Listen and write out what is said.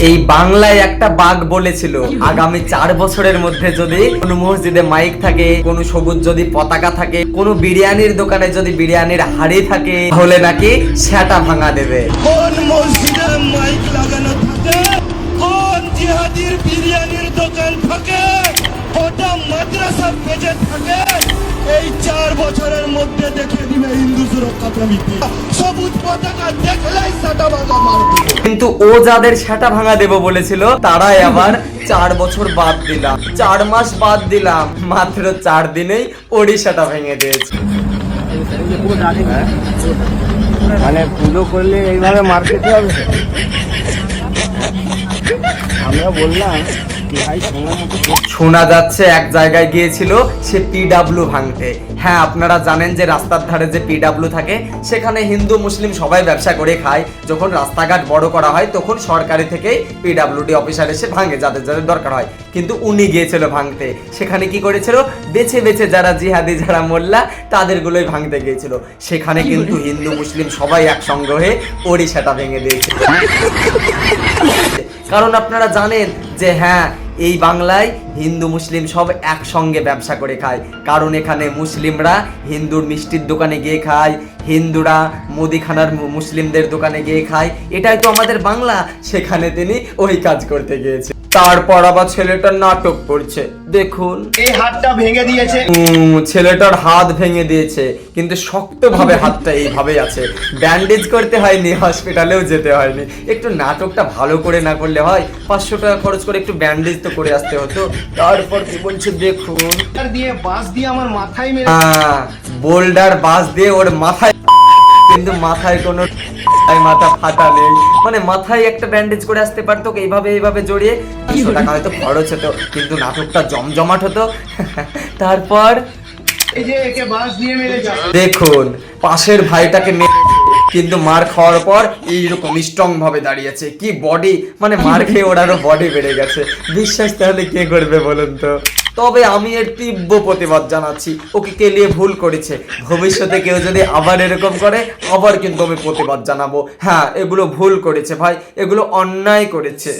এই বাংলায় একটা বাঘ বলেছিল আগামী 4 বছরের মধ্যে যদি কোনো মসজিদে মাইক থাকে, কোনো সবুজ যদি পতাকা থাকে, কোনো বিরিয়ানির দোকানে যদি বিরিয়ানির হাড়ি থাকে, তাহলে নাকি সেটা ভাঙা দেবে। কোন মসজিদে মাইক লাগানো থাকে, কোন জিহাদির বিরিয়ানির দোকান থাকে, কোটা মাদ্রাসা বেজে থাকে, এই 4 বছরের মধ্যে দেখে দিবে হিন্দু সুরক্ষা সমিতি। সবুজ পতাকা দেখলেই সেটা ভাঙা মারবে। কিন্তু ও যাদের সেটা ভাঙা দেব বলেছিল তারাই আবার 4 বছর বাদ দিলাম, 4 মাস বাদ দিলাম, মাত্র 4 দিনেই ওরই সেটা ভেঙে দিয়েছে। মানে পুজো করলে এইভাবে মার খেতে হবে? আমরা বললাম শোনা যাচ্ছে এক জায়গায় গিয়েছিল সে পিডাব্লিউ ভাঙতে। হ্যাঁ, আপনারা জানেন যে রাস্তার ধারে যে পিডাব্লিউ থাকে সেখানে হিন্দু মুসলিম সবাই ব্যবসা করে খায়। যখন রাস্তাঘাট বড় করা হয় তখন সরকারি থেকেই পিডাব্লিউডি অফিসার এসে ভাঙে যাদের যাদের দরকার হয়। কিন্তু উনি গিয়েছিল ভাঙতে। সেখানে কি করেছিল, বেছে বেছে যারা জিহাদি যারা মোল্লা তাদেরগুলোই ভাঙতে গিয়েছিল। সেখানে কিন্তু হিন্দু মুসলিম সবাই একসঙ্গে হয়ে ওরই সেটা ভেঙে দিয়েছিল। কারণ আপনারা জানেন যে হ্যাঁ, এই বাংলায় হিন্দু মুসলিম সব একসঙ্গে ব্যবসা করে খায়। কারণ এখানে মুসলিমরা হিন্দুর মিষ্টির দোকানে গিয়ে খায়, হিন্দুরা মুদিখানার মুসলিমদের দোকানে গিয়ে খায়। এটাই তো আমাদের বাংলা। সেখানে তিনি ওই কাজ করতে গিয়েছে। তারপর আবার ছেলেটার নাটক করছে, দেখুন এই হাতটা ভেঙে দিয়েছে। ছেলেটার হাত ভেঙে দিয়েছে, কিন্তু শক্তভাবে হাতটা এইভাবেই আছে। ব্যান্ডেজ করতে হয়নি, হসপিটালেও যেতে হয়নি। একটু নাটকটা ভালো করে না করলে হয়? 500 টাকা খরচ করে একটু ব্যান্ডেজ তো করে আসতে হতো। তারপর কি বলছে দেখুন, দিয়ে বাস দিয়ে আমার মাথায় মেরে বোল্ডার বাস দিয়ে ওর মাথায়, কিন্তু মাথায় কোনো মাথা ফাটা নেই। মানে মাথায় একটা ব্যান্ডেজ করে আসতে পারতো, এইভাবে এইভাবে জড়িয়ে 200 টাকা হয়তো খরচ হতো, কিন্তু নাটকটা জমজমাট হতো। তারপর এই যে একে বাস দিয়ে মেরেছে। দেখুন পাশের ভাইটাকে কিন্তু মার খাওয়ার পর এইরকম স্ট্রং ভাবে দাঁড়িয়েছে। কি বডি, মানে মার খেয়ে ওর আরো বডি বেড়ে গেছে। বিশ্বাস তাহলে কে করবে বলুন তো? তবে আমি এর তীব্র প্রতিবাদ জানাচ্ছি। ওকে কে নিয়ে ভুল করেছে, ভবিষ্যতে কেউ যদি আবার এরকম করে আবার কিন্তু আমি প্রতিবাদ জানাবো। হ্যাঁ, এগুলো ভুল করেছে ভাই, এগুলো অন্যায় করেছে।